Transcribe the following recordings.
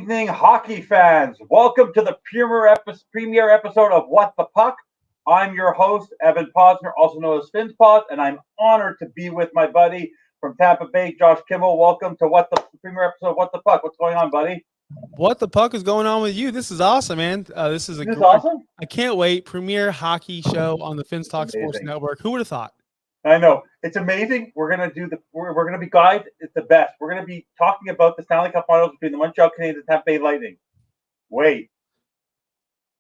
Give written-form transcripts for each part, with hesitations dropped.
evening, hockey fans. Welcome to the premiere episode of What the Puck. I'm your host, Evan Posner, also known as FinSpot, and I'm honored to be with my buddy from Tampa Bay, Josh Kimmel. Welcome to the premiere episode of What the Puck. What's going on, buddy? What the puck is going on with you? This is awesome, man. This is awesome. I can't wait. Premier hockey show on the Finstock Sports Amazing. Network. Who would have thought? I know it's amazing. We're gonna be guys. It's the best. We're gonna be talking about the Stanley Cup Finals between the Montreal Canadiens and Tampa Bay Lightning. Wait,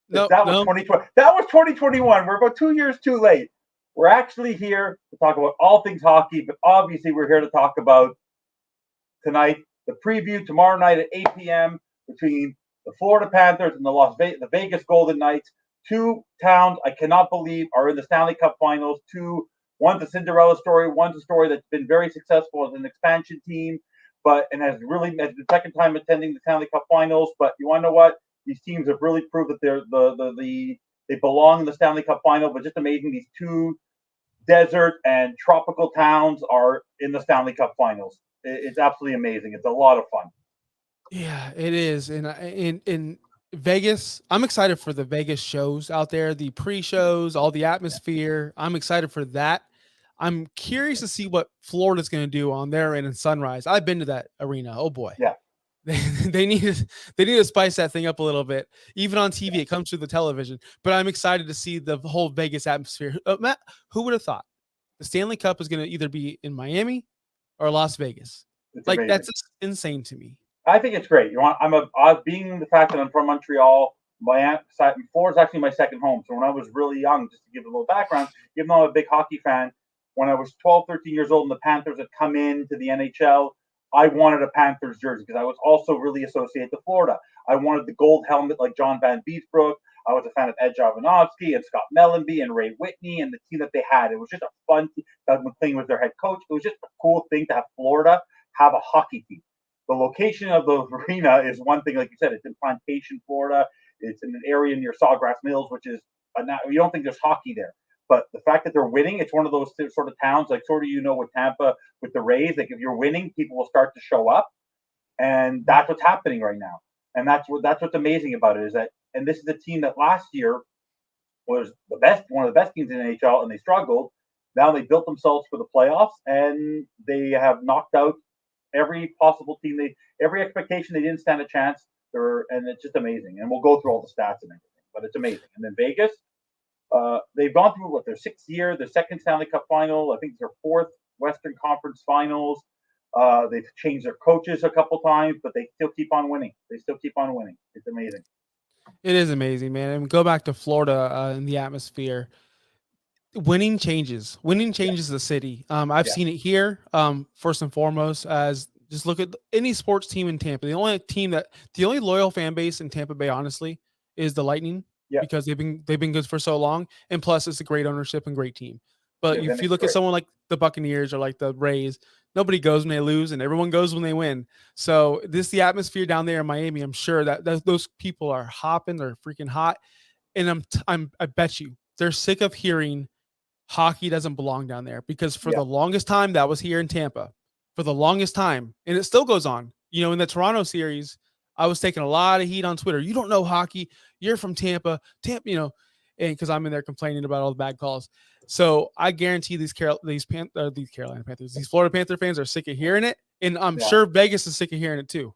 that was 2020. That was 2021. We're about 2 years too late. We're actually here to talk about all things hockey, but obviously we're here to talk about tonight, the preview tomorrow night at 8 p.m. between the Florida Panthers and the Vegas Golden Knights. Two towns I cannot believe are in the Stanley Cup Finals. One's a Cinderella story. One's a story that's been very successful as an expansion team, and has the second time attending the Stanley Cup Finals. But you want to know what? These teams have really proved that they belong in the Stanley Cup Final. But just amazing, these two desert and tropical towns are in the Stanley Cup Finals. It's absolutely amazing. It's a lot of fun. Yeah, it is. And in Vegas, I'm excited for the Vegas shows out there, the pre-shows, all the atmosphere. I'm excited for that. I'm curious to see what Florida's going to do on their end in Sunrise. I've been to that arena. Oh boy. Yeah. They need to spice that thing up a little bit. Even on TV, it comes through the television. But I'm excited to see the whole Vegas atmosphere. Matt, who would have thought the Stanley Cup is going to either be in Miami or Las Vegas? Amazing. That's insane to me. I think it's great. Being the fact that I'm from Montreal, Florida's actually my second home. So when I was really young, just to give a little background, even though I'm a big hockey fan, when I was 12, 13 years old and the Panthers had come into the NHL, I wanted a Panthers jersey because I was also really associated to Florida. I wanted the gold helmet like John Van Beesbrook. I was a fan of Ed Jovanovski and Scott Mellenby and Ray Whitney and the team that they had. It was just a fun team. Doug McLean was their head coach. It was just a cool thing to have Florida have a hockey team. The location of the arena is one thing, like you said, it's in Plantation, Florida. It's in an area near Sawgrass Mills, which is you don't think there's hockey there. But the fact that they're winning, it's one of those sort of towns, like with Tampa, with the Rays. Like if you're winning, people will start to show up, and that's what's happening right now. And that's what's amazing about it is that, and this is a team that last year was one of the best teams in the NHL, and they struggled. Now they built themselves for the playoffs, and they have knocked out every possible team. Every expectation, they didn't stand a chance. And it's just amazing. And we'll go through all the stats and everything, but it's amazing. And then Vegas. They've gone through their sixth year, their second Stanley Cup final. I think it's their fourth Western Conference Finals. They've changed their coaches a couple times, but they still keep on winning. It's amazing. It is amazing, man. And go back to Florida in the atmosphere. Winning changes the city. I've seen it here. First and foremost, as just look at any sports team in Tampa. The only loyal fan base in Tampa Bay, honestly, is the Lightning. Yeah. Because they've been good for so long, and plus it's a great ownership and great team. But if you look at someone like the Buccaneers or like the Rays, nobody goes when they lose, and everyone goes when they win. So the atmosphere down there in Miami, I'm sure that those people are hopping, they're freaking hot, and I bet you they're sick of hearing hockey doesn't belong down there because for the longest time that was here in Tampa, for the longest time, and it still goes on. In the Toronto series, I was taking a lot of heat on Twitter. You don't know hockey. You're from Tampa, and because I'm in there complaining about all the bad calls. So I guarantee these Carolina Panthers, these Florida Panther fans are sick of hearing it, and I'm sure Vegas is sick of hearing it too.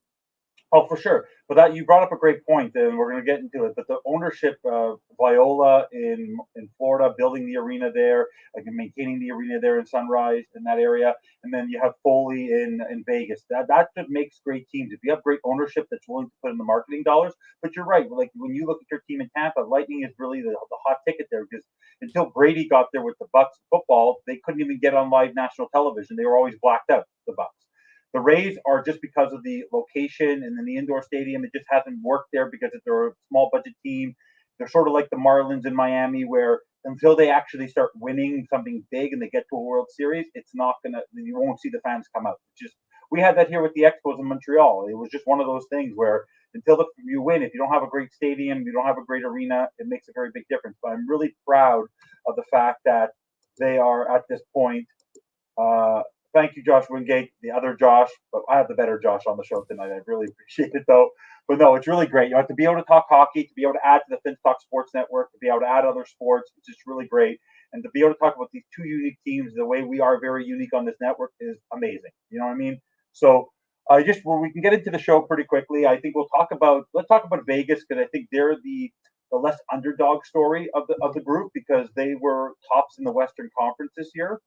Oh, for sure. But that you brought up a great point, and we're going to get into it. But the ownership of Viola in Florida, building the arena there, like maintaining the arena there in Sunrise in that area, and then you have Foley in Vegas. That just makes great teams. If you have great ownership that's willing to put in the marketing dollars. But you're right. Like when you look at your team in Tampa, Lightning is really the hot ticket there because until Brady got there with the Bucks football, they couldn't even get on live national television. They were always blacked out. The Bucks. The Rays are just because of the location and then the indoor stadium. It just hasn't worked there because they're a small budget team. They're sort of like the Marlins in Miami, where until they actually start winning something big and they get to a World Series, you won't see the fans come out. We had that here with the Expos in Montreal. It was just one of those things where until you win, if you don't have a great stadium, you don't have a great arena, it makes a very big difference. But I'm really proud of the fact that they are at this point. Thank you, Josh Wingate, the other Josh, but I have the better Josh on the show tonight. I really appreciate it, though. But no, it's really great. You have to be able to talk hockey, to be able to add to the Finstock Sports Network, to be able to add other sports. It's just really great. And to be able to talk about these two unique teams the way we are very unique on this network is amazing. You know what I mean? So we can get into the show pretty quickly. I think let's talk about Vegas because I think they're the less underdog story of the group because they were tops in the Western Conference this year.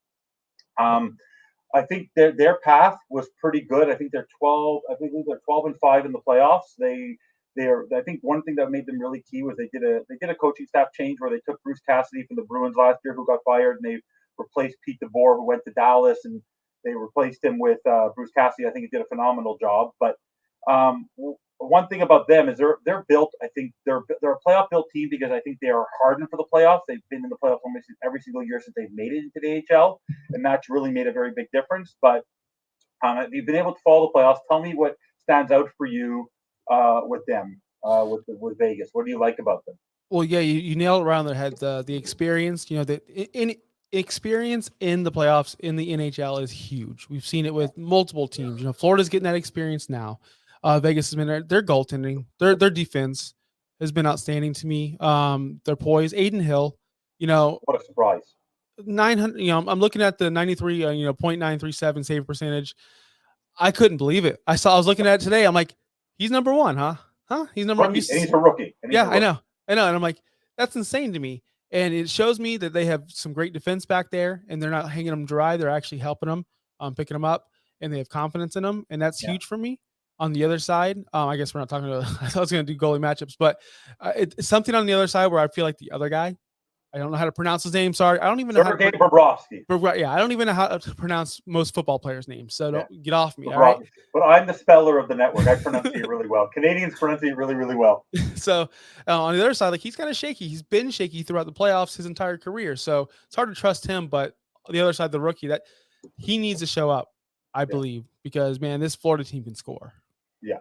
I think their path was pretty good. I think they're 12. I think they're 12-5 in the playoffs. I think one thing that made them really key was they did a coaching staff change where they took Bruce Cassidy from the Bruins last year, who got fired, and they replaced Pete DeBoer, who went to Dallas, and they replaced him with Bruce Cassidy. I think he did a phenomenal job. But one thing about them is they're built. I think they're a playoff built team because I think they are hardened for the playoffs. They've been in the playoffs almost every single year since they've made it into the AHL, and that's really made a very big difference. But if you've been able to follow the playoffs, tell me what stands out for you with them, with Vegas. What do you like about them? Well, yeah, you nailed it around their head. The experience, experience in the playoffs in the NHL is huge. We've seen it with multiple teams. Florida's getting that experience now. Vegas has been their goaltending, their defense has been outstanding to me. Their poise, Aiden Hill, what a surprise. 900. I'm looking at the 93, .937 save percentage. I couldn't believe it. I was looking at it today. I'm like, he's number one, huh? He's number one. He's a rookie. I know. And I'm like, that's insane to me. And it shows me that they have some great defense back there, and they're not hanging them dry. They're actually helping them, picking them up, and they have confidence in them, and that's huge for me. On the other side, I guess we're not talking about. I thought I was going to do goalie matchups, but it's something on the other side where I feel like the other guy. I don't know how to pronounce his name. Sorry, I don't even know how to. Bobrovsky. Yeah, I don't even know how to pronounce most football players' names, so don't get off me. Bobrovsky. All right. But I'm the speller of the network. I pronounce it really well. Canadians pronounce it really, really well. So on the other side, like he's kind of shaky. He's been shaky throughout the playoffs his entire career, so it's hard to trust him. But on the other side, the rookie that he needs to show up, I believe, because man, this Florida team can score. Yeah,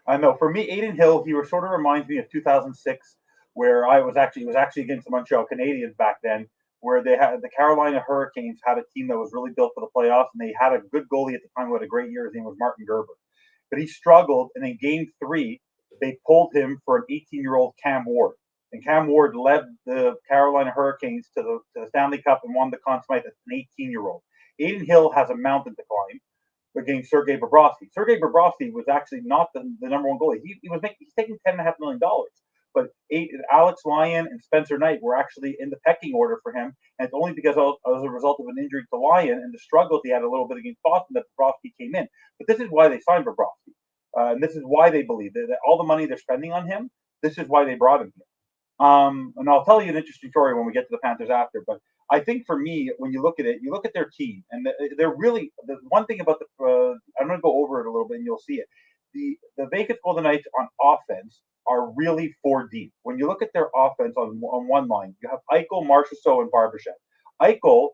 I know. For me, Aiden Hill, he sort of reminds me of 2006. Where it was actually against the Montreal Canadiens back then, where they had the Carolina Hurricanes had a team that was really built for the playoffs, and they had a good goalie at the time who had a great year. His name was Martin Gerber, but he struggled, and in Game 3, they pulled him for an 18-year-old Cam Ward, and Cam Ward led the Carolina Hurricanes to the Stanley Cup and won the Conn Smythe as an 18-year-old. Aiden Hill has a mountain to climb against Sergei Bobrovsky. Sergei Bobrovsky was actually not the number one goalie. He's taking $10.5 million. But Alex Lyon and Spencer Knight were actually in the pecking order for him, and it's only because as a result of an injury to Lyon and the struggles he had a little bit against Boston that Bobrovsky came in. But this is why they signed Bobrovsky, and this is why they believe that all the money they're spending on him, this is why they brought him here. And I'll tell you an interesting story when we get to the Panthers after. But I think for me, when you look at it, you look at their team, and they're really the one thing about I'm going to go over it a little bit, and you'll see it. The Vegas Golden Knights on offense are really 4 deep. When you look at their offense on one line, you have Eichel, Marchessault, and Barbashev. Eichel,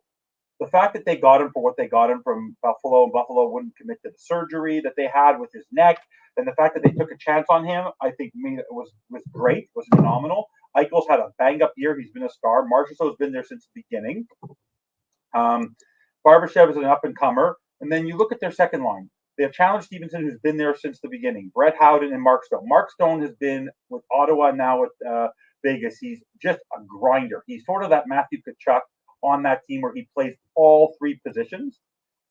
the fact that they got him for what they got him from Buffalo, and Buffalo wouldn't commit to the surgery that they had with his neck, and the fact that they took a chance on him, I think was great, was phenomenal. Eichel's had a bang-up year. He's been a star. Marchessault's been there since the beginning. Barbashev is an up-and-comer. And then you look at their second line. They have Chandler Stevenson, who's been there since the beginning. Brett Howden and Mark Stone. Mark Stone has been with Ottawa, now with Vegas. He's just a grinder. He's sort of that Matthew Tkachuk on that team where he plays all 3 positions.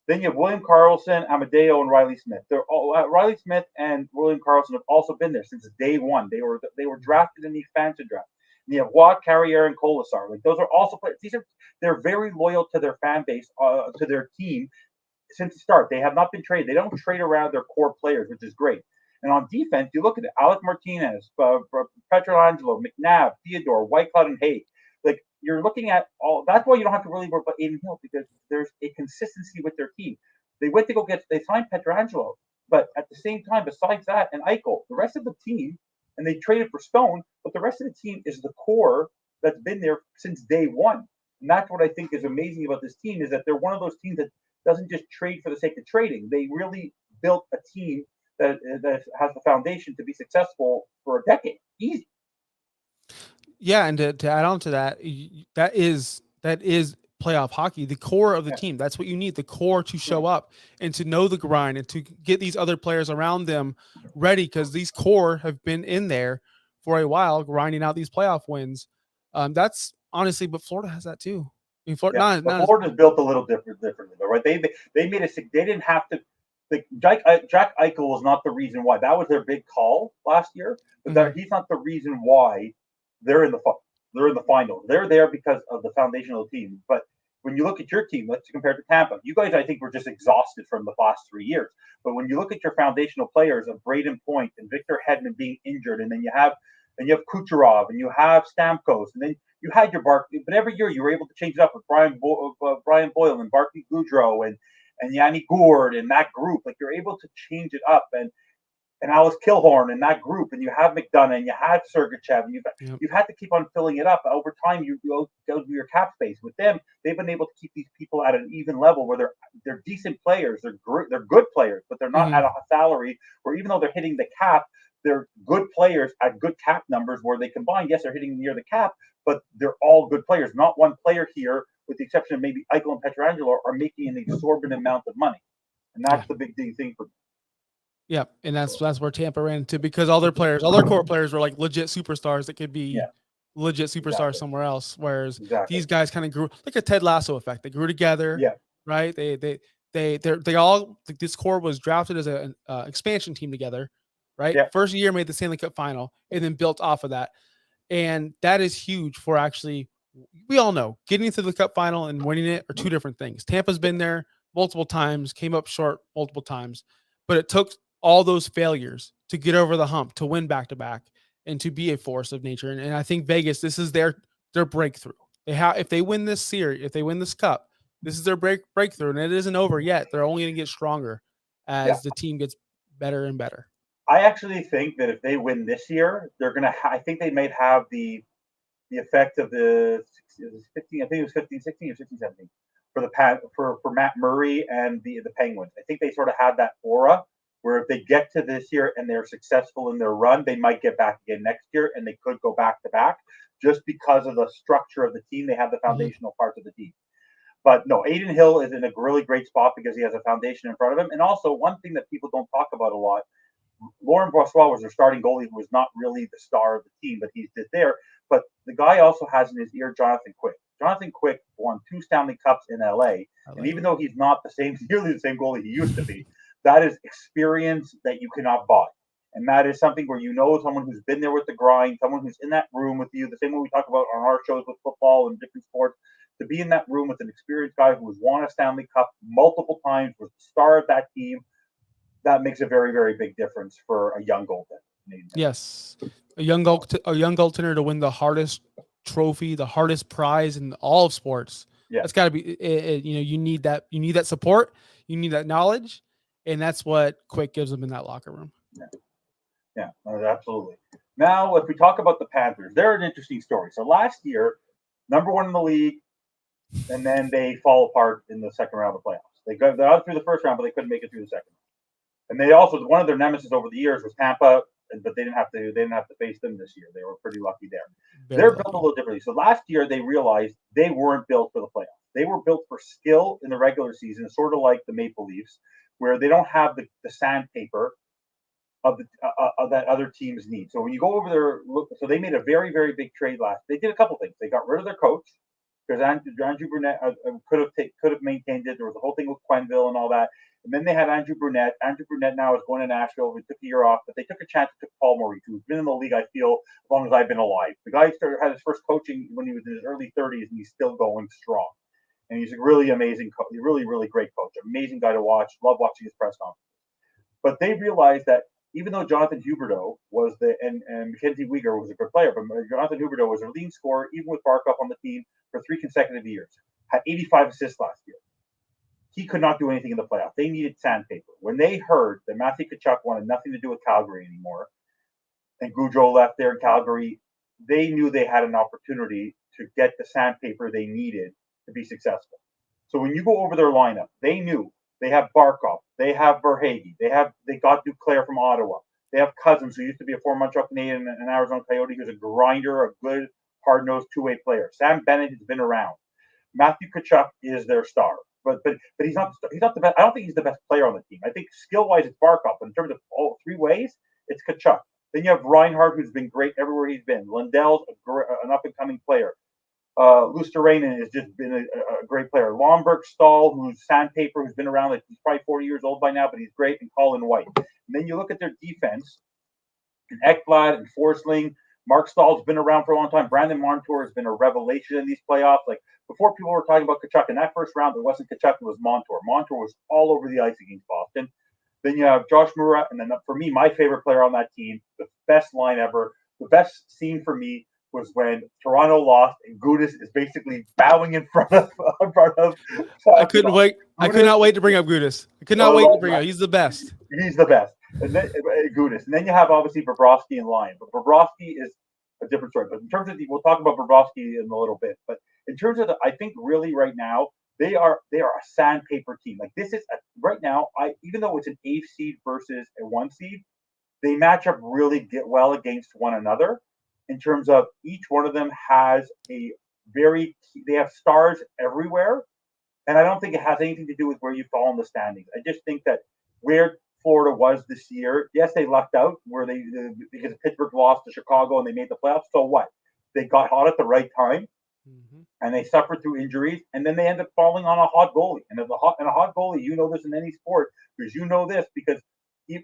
Then you have William Karlsson, Amadeo, and Riley Smith. Riley Smith and William Karlsson have also been there since day one. They were drafted in the expansion draft. And you have Watt, Carrier, and Colasar. Like those are also players. They're very loyal to their fan base, to their team. Since the start, they have not been traded. They don't trade around their core players, which is great. And on defense, you look at it: Alec Martinez, Pietrangelo, McNabb, Theodore, Whitecloud, and Haig. Like you're looking at all. That's why you don't have to really worry about Aiden Hill because there's a consistency with their team. They went to they signed Pietrangelo, but at the same time, besides that, and Eichel, the rest of the team, and they traded for Stone, but the rest of the team is the core that's been there since day one. And that's what I think is amazing about this team is that they're one of those teams that doesn't just trade for the sake of trading. They really built a team that has the foundation to be successful for a decade. Easy. Yeah, and to add on to that, that is playoff hockey, the core of the team. That's what you need, the core to show up and to know the grind and to get these other players around them ready, because these core have been in there for a while grinding out these playoff wins. That's honestly, but Florida has that too. I mean, Florida, Yeah, but Florida's built a little differently, though, right? They made a they didn't have to. Jack Eichel was not the reason why. That was their big call last year, but he's not the reason why they're in the finals. They're there because of the foundational team. But when you look at your team, let's compare to Tampa. You guys, I think, were just exhausted from the last 3 years. But when you look at your foundational players of Braden Point and Victor Hedman being injured, and then you have Kucherov and you have Stamkos, and then you had your Barkley. But every year you were able to change it up with Brian Boyle and Barkley Goudreau and Yanni Gourde and that group. Like, you're able to change it up, and Alice Kilhorn and that group, and you have McDonough and you had Sergachev, and you've had to keep on filling it up. Over time, you go to your cap space. With them, they've been able to keep these people at an even level where they're decent players, they're good players, but they're not at a salary where, even though they're hitting the cap, they're good players at good cap numbers where they combine. Yes, they're hitting near the cap, but they're all good players. Not one player here, with the exception of maybe Eichel and Pietrangelo, are making an exorbitant amount of money, and that's the big thing for them. Yeah, and that's where Tampa ran into, because all their core players were like legit superstars that could be legit superstars somewhere else. Whereas these guys kind of grew like a Ted Lasso effect. They grew together. Yeah. Right. They all, this core was drafted as an expansion team together. Right. Yeah. First year made the Stanley Cup final and then built off of that. And that is huge for actually, we all know getting to the cup final and winning it are two different things. Tampa's been there multiple times, came up short multiple times, but it took all those failures to get over the hump, to win back to back, and to be a force of nature. And I think Vegas, this is their breakthrough. If they win this series, if they win this cup, this is their breakthrough, and it isn't over yet. They're only going to get stronger as the team gets better and better. I actually think that if they win this year, they're gonna. I think they might have the effect of the 15. I think it was 15, 16 or 16, 17 for Matt Murray and the Penguins. I think they sort of had that aura where if they get to this year and they're successful in their run, they might get back again next year, and they could go back to back just because of the structure of the team. They have the foundational parts of the team. But no, Aiden Hill is in a really great spot because he has a foundation in front of him. And also, one thing that people don't talk about a lot, Laurent Brossoit was their starting goalie, who was not really the star of the team, but he's there. But the guy also has in his ear Jonathan Quick. Jonathan Quick won 2 Stanley Cups in LA. And even though he's not nearly the same goalie he used to be, that is experience that you cannot buy. And that is something where someone who's been there with the grind, someone who's in that room with you, the same way we talk about on our shows with football and different sports, to be in that room with an experienced guy who has won a Stanley Cup multiple times, was the star of that team, that makes a very, very big difference for a young goaltender. Yes. A young goaltender to win the hardest trophy, the hardest prize in all of sports. Yeah. That's got to be, you need that. You need that support. You need that knowledge. And that's what Quick gives them in that locker room. Yeah, absolutely. Now, if we talk about the Panthers, they're an interesting story. So last year, number 1 in the league, and then they fall apart in the second round of the playoffs. They're out through the first round, but they couldn't make it through the second. And they also, one of their nemesis over the years was Tampa, but they didn't have to face them this year. They were pretty lucky there. They're built a little differently. So last year they realized they weren't built for the playoffs. They were built for skill in the regular season, sort of like the Maple Leafs, where they don't have the sandpaper of that other teams need. So when you go over there, so they made a very, very big trade last. They did a couple things. They got rid of their coach because Andrew Brunette could have maintained it. There was a whole thing with Quenneville and all that. And then they had Andrew Brunette. Andrew Brunette now is going to Nashville. He took a year off, but they took a chance to Paul Maurice, who's been in the league, I feel, as long as I've been alive. The guy had his first coaching when he was in his early 30s, and he's still going strong. And he's a really amazing coach, really, really great coach. Amazing guy to watch. Love watching his press conferences. But they realized that even though Jonathan Huberdeau was and Mackenzie Weegar was a good player, but Jonathan Huberdeau was a leading scorer, even with Barkov on the team, for 3 consecutive years. Had 85 assists last year. He could not do anything in the playoffs. They needed sandpaper. When they heard that Matthew Tkachuk wanted nothing to do with Calgary anymore, and Goudreau left there in Calgary, they knew they had an opportunity to get the sandpaper they needed to be successful. So when you go over their lineup, they knew they have Barkov, they have Verhaeghe, they got Duclair from Ottawa, they have Cousins, who used to be a former Montreal Canadian and Arizona Coyote, who's a grinder, a good hard-nosed two-way player. Sam Bennett has been around. Matthew Tkachuk is their star, but he's not the best. I don't think he's the best player on the team. I think skill wise it's Barkov, but in terms of all three ways, it's Tkachuk. Then you have Reinhardt, who's been great everywhere he's been. Lundell's an up and coming player. Luosterainen has just been a great player. Lomberg Stahl, who's sandpaper, who's been around, like he's probably 40 years old by now, but he's great. And Colin White. And then you look at their defense, and Ekblad and Forsling. Mark Stahl's been around for a long time. Brandon Montour has been a revelation in these playoffs. Like before, people were talking about Tkachuk in that first round. It wasn't Tkachuk; it was Montour. Montour was all over the ice against Boston. Then you have Josh Murat, and then for me, my favorite player on that team, the best line ever, the best scene for me was when Toronto lost and Gudas is basically bowing in front of. I couldn't wait. I could not wait to bring up Gudas. I could not wait to bring up. He's the best. He's the best. And then Gudas, and then you have obviously Bobrovsky and Lyon. But Bobrovsky is a different story. But in terms of we'll talk about Bobrovsky in a little bit. But in terms of I think really right now they are a sandpaper team. Like this is right now. Even though it's an 8th seed versus a 1 seed, they match up really well against one another. In terms of each one of them has they have stars everywhere, and I don't think it has anything to do with where you fall in the standings. I just think that where Florida was this year, yes, they lucked out because Pittsburgh lost to Chicago and they made the playoffs. So what? They got hot at the right time, and they suffered through injuries, and then they ended up falling on a hot goalie. And a hot goalie, you know this in any sport because you know this because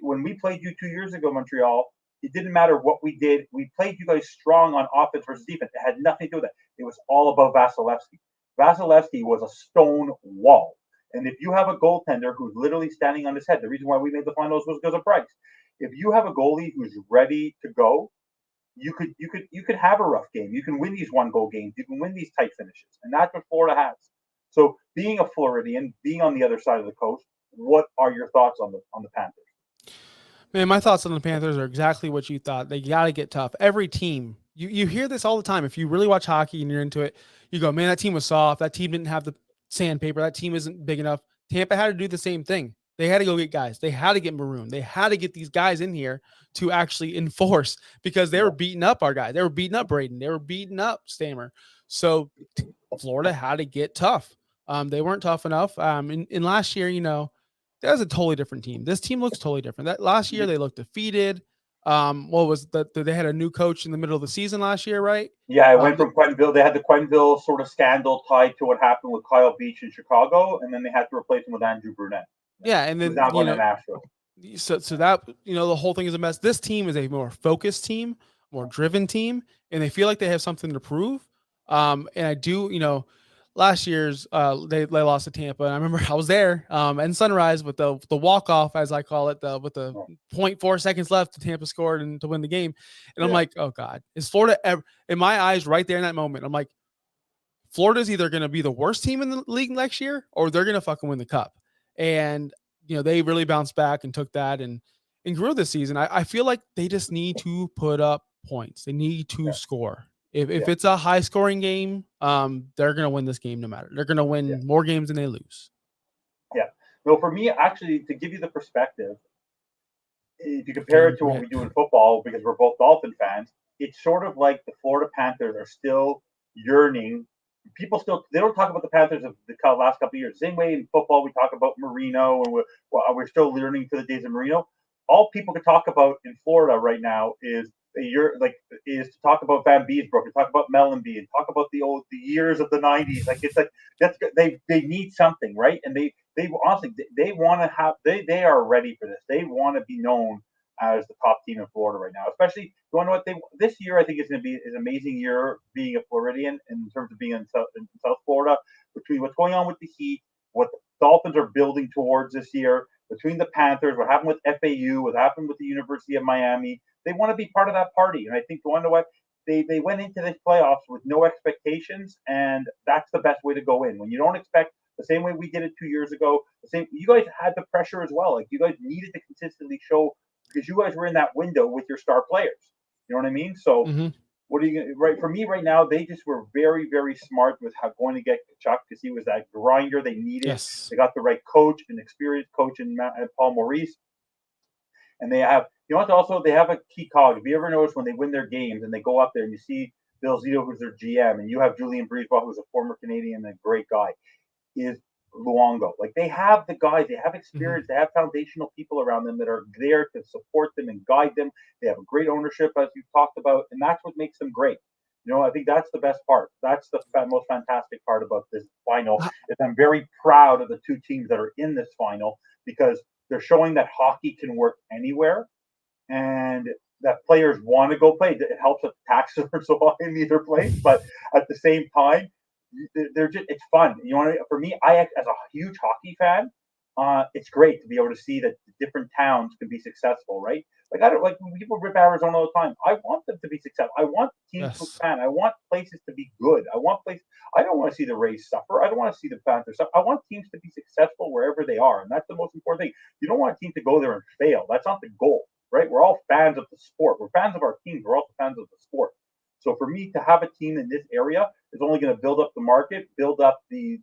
when we played you 2 years ago, Montreal. It didn't matter what we did. We played you guys strong on offense versus defense. It had nothing to do with that. It was all about Vasilevsky. Vasilevsky was a stone wall. And if you have a goaltender who's literally standing on his head, the reason why we made the finals was because of Price. If you have a goalie who's ready to go, you could have a rough game. You can win these 1-goal games. You can win these tight finishes. And that's what Florida has. So being a Floridian, being on the other side of the coast, what are your thoughts on the Panthers? Man, my thoughts on the Panthers are exactly what you thought. They got to get tough. Every team, you hear this all the time. If you really watch hockey and you're into it, you go, man, that team was soft. That team didn't have the sandpaper. That team isn't big enough. Tampa had to do the same thing. They had to go get guys. They had to get Maroon. They had to get these guys in here to actually enforce because they were beating up our guy. They were beating up Braden. They were beating up Stammer. So Florida had to get tough. They weren't tough enough. In last year, that was a totally different team. This team looks totally different. That last year they looked defeated. What was that? They had a new coach in the middle of the season last year, right? Yeah, it went from Quenville. They had the Quenville sort of scandal tied to what happened with Kyle Beach in Chicago, and then they had to replace him with Andrew Brunette. Yeah, and then now going to Nashville. So that the whole thing is a mess. This team is a more focused team, more driven team, and they feel like they have something to prove. And I do, last year's they lost to Tampa, and I remember I was there and Sunrise with the walk off, as I call it, with the 0.4 seconds left, the Tampa scored and to win the game, and I'm like, oh God, is Florida ever? In my eyes, right there in that moment, I'm like, Florida's either going to be the worst team in the league next year, or they're going to fucking win the cup. And they really bounced back and took that and grew this season. I feel like they just need to put up points. They need to score. If it's a high scoring game, they're going to win this game no matter. They're going to win more games than they lose. Yeah. No, for me, actually, to give you the perspective, if you compare it to what we do in football, because we're both Dolphin fans, it's sort of like the Florida Panthers are still yearning. They don't talk about the Panthers of the last couple of years. Same way in football, we talk about Marino, and we're still learning to the days of Marino. All people can talk about in Florida right now is to talk about Van Beesbrook, to talk about Mellenby, and talk about the years of the '90s. Like it's like they need something, right? And they honestly they want to have they are ready for this. They want to be known as the top team in Florida right now. Especially, you want to know what this year I think is going to be an amazing year being a Floridian in terms of being in South Florida, between what's going on with the Heat, what the Dolphins are building towards this year, between the Panthers, what happened with FAU, what happened with the University of Miami. They want to be part of that party. And I think, you want to know what? They went into this playoffs with no expectations, and that's the best way to go in. When you don't expect, the same way we did it 2 years ago, you guys had the pressure as well. Like you guys needed to consistently show, because you guys were in that window with your star players. You know what I mean? So what are you right for me right now? They just were very, very smart with how going to get Chuck, because he was that grinder they needed. Yes. They got the right coach, an experienced coach in Paul Maurice. And they have, also they have a key cog. If you ever notice when they win their games and they go up there and you see Bill Zito, who's their GM, and you have Julian Breezeball, who's a former Canadian and a great guy, is Luongo. Like they have the guys, they have experience, they have foundational people around them that are there to support them and guide them. They have a great ownership, as you've talked about, and that's what makes them great. I think that's the best part. That's the most fantastic part about this final. Is I'm very proud of the two teams that are in this final because they're showing that hockey can work anywhere, and that players want to go play. It helps if taxes are so high in either place, but at the same time, it's fun. For me, as a huge hockey fan, it's great to be able to see that different towns can be successful, right? Like I don't like when people rip Arizona all the time. I want them to be successful. I want teams to expand. I want places to be good. I don't want to see the Rays suffer. I don't want to see the Panthers suffer. I want teams to be successful wherever they are, and that's the most important thing. You don't want a team to go there and fail. That's not the goal, right? We're all fans of the sport. We're fans of our teams. We're also fans of the sport. So for me to have a team in this area is only going to build up the market, build up the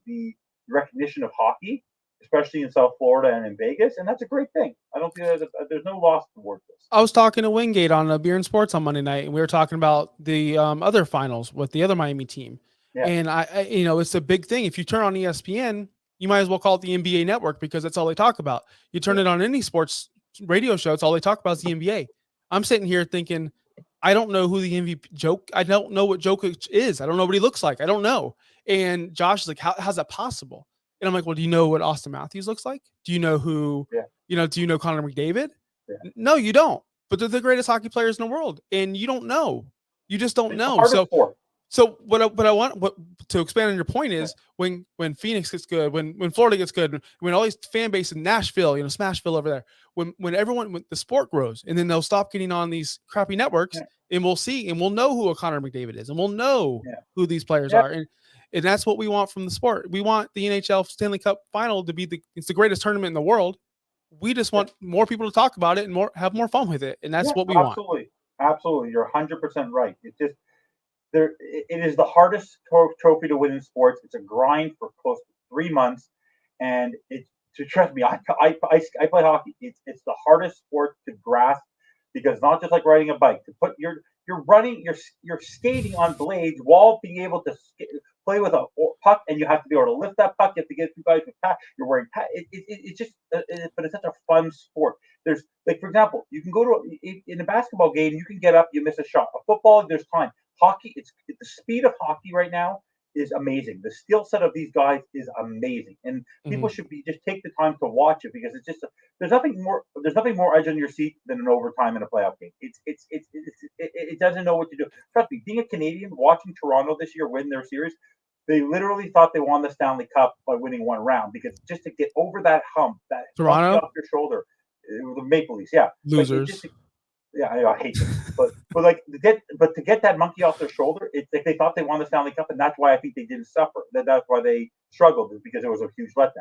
recognition of hockey, especially in South Florida and in Vegas, and that's a great thing. I don't think there's no loss towards this. I was talking to Wingate on Beer and Sports on Monday night, and we were talking about the other finals with the other Miami team. Yeah. And I, it's a big thing. If you turn on ESPN, you might as well call it the NBA network because that's all they talk about. You turn it on any sports radio show, it's all they talk about is the NBA. I'm sitting here thinking, I don't know who the MVP I don't know what Jokic is. I don't know what he looks like. I don't know. And Josh is like, how's that possible? And I'm like, well, do you know what Austin Matthews looks like? Do you know who, do you know Connor McDavid? Yeah. No, you don't. But they're the greatest hockey players in the world. And you don't know. You just don't know. So what I want to expand on your point is when Phoenix gets good, when Florida gets good, when all these fan base in Nashville, Smashville over there, when the sport grows, and then they'll stop getting on these crappy networks, and we'll see, and we'll know who a Connor McDavid is, and we'll know who these players are, and that's what we want from the sport. We want the NHL Stanley Cup Final to be it's the greatest tournament in the world. We just want more people to talk about it and have more fun with it, and that's what we want. Absolutely, you're 100% right. It is the hardest trophy to win in sports. It's a grind for close to 3 months, and trust me, I play hockey. It's the hardest sport to grasp because it's not just like riding a bike. To put you're running, you're skating on blades while being able to play with a puck, and you have to be able to lift that puck. You have to get two guys with pads. You're wearing pads. It's just, but it's such a fun sport. There's like, for example, you can go in a basketball game, you can get up, you miss a shot. A football, there's time. Hockey, it's the speed of hockey right now is amazing. The skill set of these guys is amazing, and people should just take the time to watch it because it's just there's nothing more edge on your seat than an overtime in a playoff game. It doesn't know what to do. Trust me, being a Canadian, watching Toronto this year win their series, they literally thought they won the Stanley Cup by winning one round because just to get over that hump, that Toronto off your shoulder, the Maple Leafs, losers. I hate them, but to get that monkey off their shoulder, it's like they thought they won the Stanley Cup, and that's why I think they didn't suffer. That's why they struggled, is because it was a huge letdown.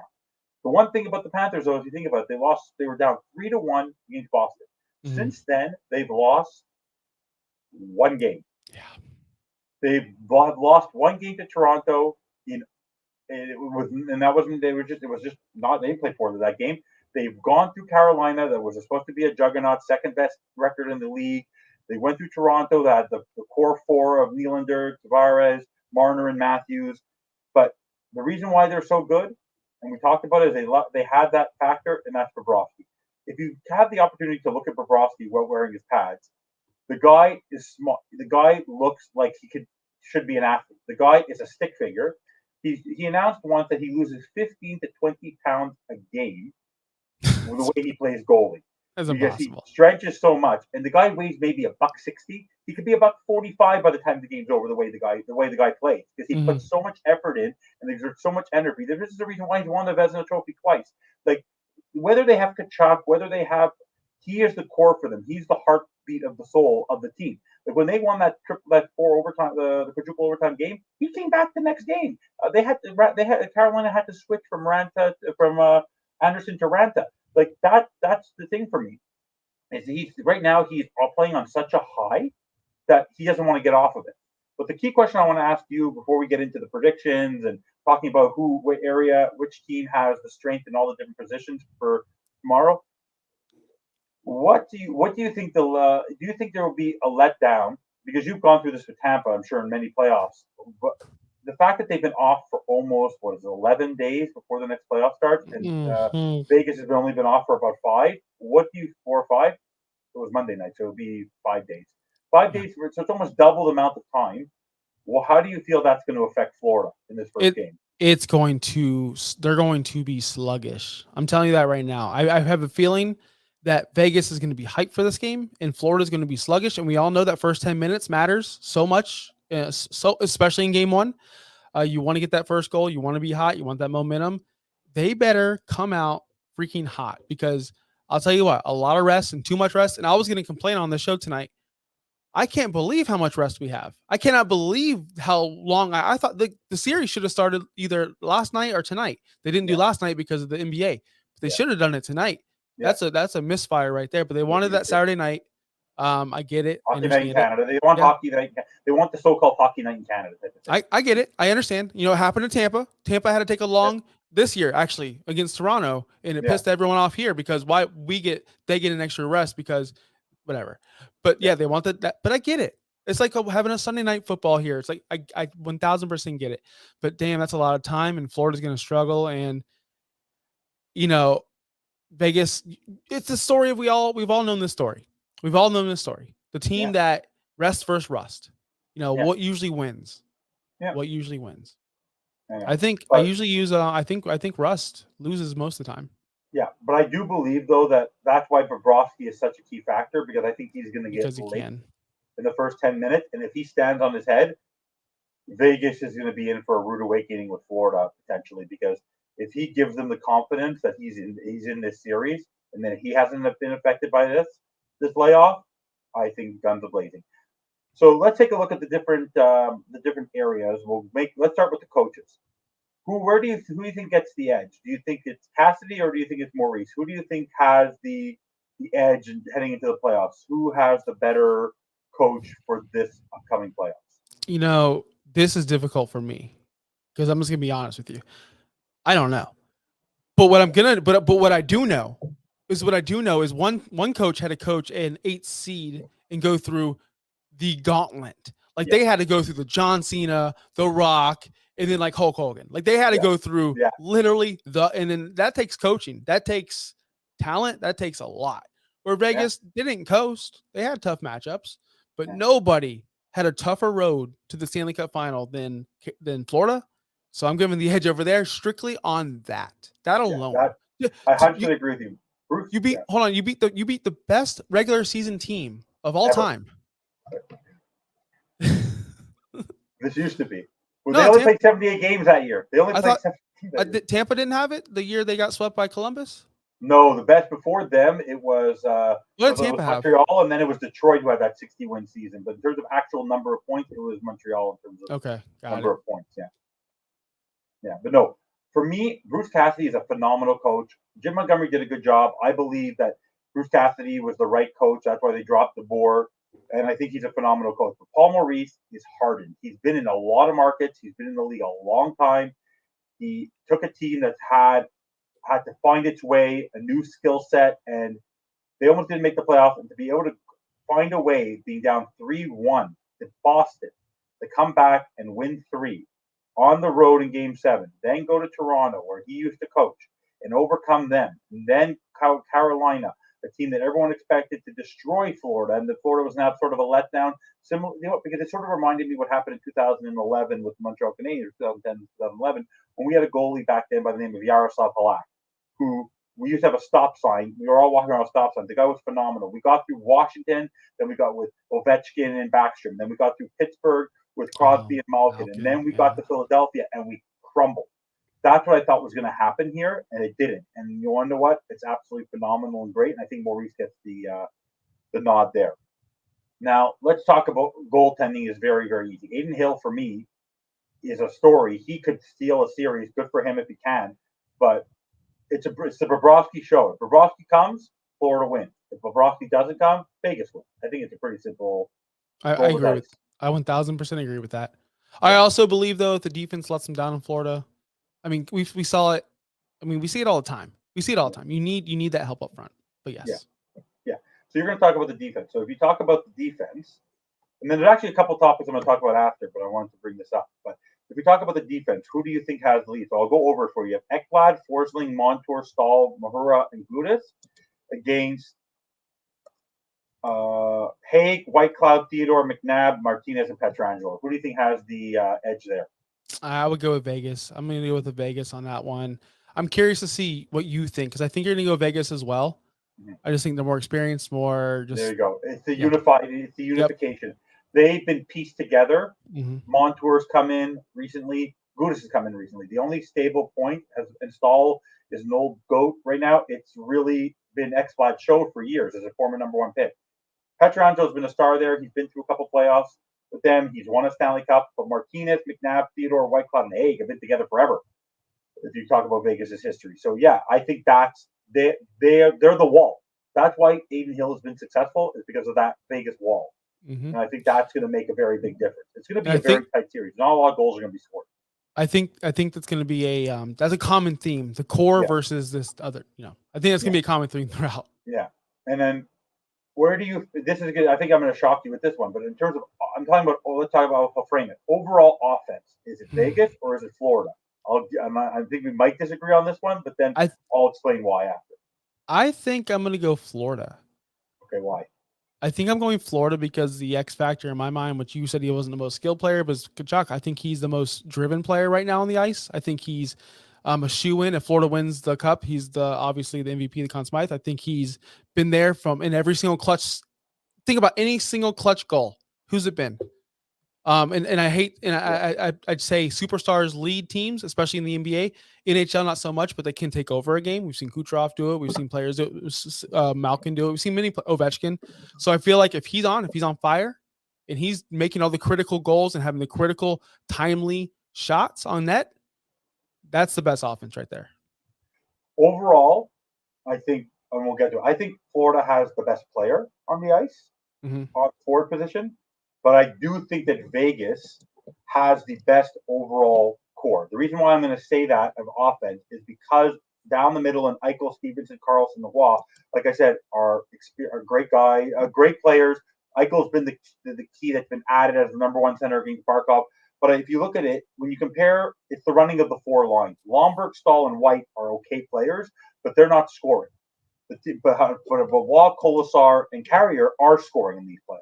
The one thing about the Panthers, though, if you think about it, they were down 3-1 against Boston. Since then, they've lost one game. Yeah, they've lost one game to Toronto and that wasn't. It was just not. They played for that game. They've gone through Carolina, that was supposed to be a juggernaut, second best record in the league. They went through Toronto, that had the core four of Nylander, Tavares, Marner, and Matthews. But the reason why they're so good, and we talked about it, is they had that factor, and that's Bobrovsky. If you have the opportunity to look at Bobrovsky while wearing his pads, the guy is small. The guy looks like should be an athlete. The guy is a stick figure. He announced once that he loses 15 to 20 pounds a game with the way he plays goalie. That's because impossible. He stretches so much, and the guy weighs maybe $160. He could be $145 by the time the game's over. The way the guy plays, because he puts so much effort in and exerts so much energy. This is the reason why he's won the Vezina Trophy twice. Like whether they have Kachuk, he is the core for them. He's the heartbeat of the soul of the team. Like when they won that the quadruple overtime game, he came back the next game. Carolina had to switch from Anderson to Ranta. Like that's the thing for me. Is he's playing on such a high that he doesn't want to get off of it. But the key question I want to ask you before we get into the predictions and talking about which team has the strength in all the different positions for tomorrow. What do you think do you think there will be a letdown because you've gone through this with Tampa, I'm sure in many playoffs, but the fact that they've been off for almost 11 days before the next playoff starts, and Vegas has only been off for about 5. What do you 4 or 5? It was Monday night, so it'll be 5 days. 5 days, so it's almost double the amount of time. Well, how do you feel that's going to affect Florida in this first game? They're going to be sluggish. I'm telling you that right now. I have a feeling that Vegas is going to be hyped for this game and Florida is going to be sluggish. And we all know that first 10 minutes matters so much. So especially in game 1, you want to get that first goal. You want to be hot. You want that momentum. They better come out freaking hot, because I'll tell you what, a lot of rest and too much rest. And I was going to complain on the show tonight. I can't believe how much rest we have. I cannot believe how long I thought the series should have started either last night or tonight. They didn't do last night because of the NBA. But they should have done it tonight. Yeah. That's a misfire right there. But they wanted that Saturday night. I get it. Hockey night in Canada. They want hockey night. They want the so-called hockey night in Canada. I get it. I understand. You know, it happened in Tampa. Tampa had to take a long this year actually against Toronto, and it pissed everyone off here because they get an extra rest because whatever. But they want that. But I get it. It's like having a Sunday night football here. It's like I 1000% get it. But damn, that's a lot of time, and Florida's going to struggle. And you know, Vegas. It's the story of we've all known this story. We've all known this story. The team that rests versus rust. You know what usually wins. Yeah. What usually wins. Yeah. I think I usually use. I think rust loses most of the time. Yeah, but I do believe though that's why Bobrovsky is such a key factor, because I think he's going to get late in the first 10 minutes, and if he stands on his head, Vegas is going to be in for a rude awakening with Florida potentially, because if he gives them the confidence that he's in this series, and then he hasn't been affected by this layoff, I think guns are blazing. So let's take a look at the different areas. Let's start with the coaches. Who do you think gets the edge? Do you think it's Cassidy or do you think it's Maurice? Who do you think has the edge heading into the playoffs? Who has the better coach for this upcoming playoffs? You know, this is difficult for me because I'm just gonna be honest with you. I don't know, but what I do know is one coach had to coach an 8 seed and go through the gauntlet. Like they had to go through the John Cena, The Rock, and then like Hulk Hogan. Like they had to go through literally and then that takes coaching. That takes talent. That takes a lot. Where Vegas didn't coast. They had tough matchups, but nobody had a tougher road to the Stanley Cup final than Florida. So I'm giving the edge over there strictly on that. That alone. I 100% agree with you. Bruce, you beat the best regular season team of all time. This used to be. Well, they only played 78 games that year. They only played 78 Tampa didn't have it the year they got swept by Columbus? No, the best before them, it was what did Tampa have? Montreal, and then it was Detroit who had that 60-win season. But in terms of actual number of points, it was Montreal in terms of number of points. Yeah. But no, for me, Bruce Cassidy is a phenomenal coach. Jim Montgomery did a good job. I believe that Bruce Cassidy was the right coach. That's why they dropped the board. And I think he's a phenomenal coach. But Paul Maurice is hardened. He's been in a lot of markets. He's been in the league a long time. He took a team that's had to find its way, a new skill set, and they almost didn't make the playoffs. And to be able to find a way, being down 3-1 to Boston, to come back and win 3 on the road in Game 7, then go to Toronto, where he used to coach, and overcome them, and then Carolina, a team that everyone expected to destroy Florida, and that Florida was now sort of a letdown. Similar, because it sort of reminded me what happened in 2011 with the Montreal Canadiens, 2010, 2011, when we had a goalie back then by the name of Yaroslav Halak, who we used to have a stop sign. We were all walking around a stop sign. The guy was phenomenal. We got through Washington, then we got with Ovechkin and Backstrom, then we got through Pittsburgh with Crosby and Malkin, and then we got to Philadelphia and we crumbled. That's what I thought was going to happen here, and it didn't. And you wonder what? It's absolutely phenomenal and great, and I think Maurice gets the nod there. Now, let's talk about goaltending. Is very, very easy. Adin Hill, for me, is a story. He could steal a series. Good for him if he can, but it's the Bobrovsky show. If Bobrovsky comes, Florida wins. If Bobrovsky doesn't come, Vegas wins. I think it's a pretty simple. I agree. I 1000% agree with that. I also believe though, if the defense lets them down in Florida, I mean, we saw it. I mean, we see it all the time. You need that help up front. But yes. Yeah. So you're going to talk about the defense. So if you talk about the defense, And then there's actually a couple topics I'm going to talk about after, but I wanted to bring this up. But if we talk about the defense, who do you think has the lead? So I'll go over it for you. Ekblad, Forsling, Montour, Stahl, Mahura, and Gudis against Haig, Whitecloud, Theodore, McNabb, Martinez, and Petrangelo. Who do you think has the edge there? I would go with Vegas. I'm going to go with the Vegas on that one. I'm curious to see what you think because I think you're going to go Vegas as well. Mm-hmm. I just think they're more experienced, more just. There you go. It's the It's the unification. Yep. They've been pieced together. Mm-hmm. Montour's come in recently. Gudis has come in recently. The only stable point has installed is an old goat right now. It's really been Ekblad show for years as a former number one pick. Petrangelo's been a star there. He's been through a couple playoffs with them. He's won a Stanley Cup. But Martinez, McNabb, Theodore, Whitecloud, and Haig have been together forever. If you talk about Vegas' history, so yeah, I think that's they're the wall. That's why Adin Hill has been successful is because of that Vegas wall. Mm-hmm. And I think that's going to make a very big difference. It's going to be very tight series. Not a lot of goals are going to be scored. I think that's going to be that's a common theme. The core versus this other. I think that's going to be a common theme throughout. Yeah, and then where do you? This is good. I think I'm going to shock you with this one, but in terms of, I'm talking about. Let's talk about. I'll frame it. Overall offense. Is it Vegas or is it Florida? I think we might disagree on this one, but then I'll explain why after. I think I'm going to go Florida. Okay, why? I think I'm going Florida because the X factor in my mind, which you said he wasn't the most skilled player, but Tkachuk, I think he's the most driven player right now on the ice. I think he's a shoe-in. If Florida wins the Cup, he's obviously the MVP of the Conn Smythe. I think he's been there in every single clutch. Think about any single clutch goal. Who's it been? And I hate, and I'd say superstars lead teams, especially in the NBA. NHL, not so much, but they can take over a game. We've seen Kucherov do it. We've seen players do it. Malkin do it. We've seen many Ovechkin. So I feel like if he's on fire, and he's making all the critical goals and having the critical, timely shots on net, that's the best offense right there. Overall, I think, and we'll get to it, I think Florida has the best player on the ice, on forward position. But I do think that Vegas has the best overall core. The reason why I'm going to say that of offense is because down the middle and Eichel, Stevenson, Carlson, Noah, like I said, are great great players. Eichel's been the key that's been added as the number one center against Barkov. But if you look at it, when you compare, it's the running of the four lines. Lomberg, Stahl, and White are okay players, but they're not scoring. But Waugh, Colasar, and Carrier are scoring in these playoffs.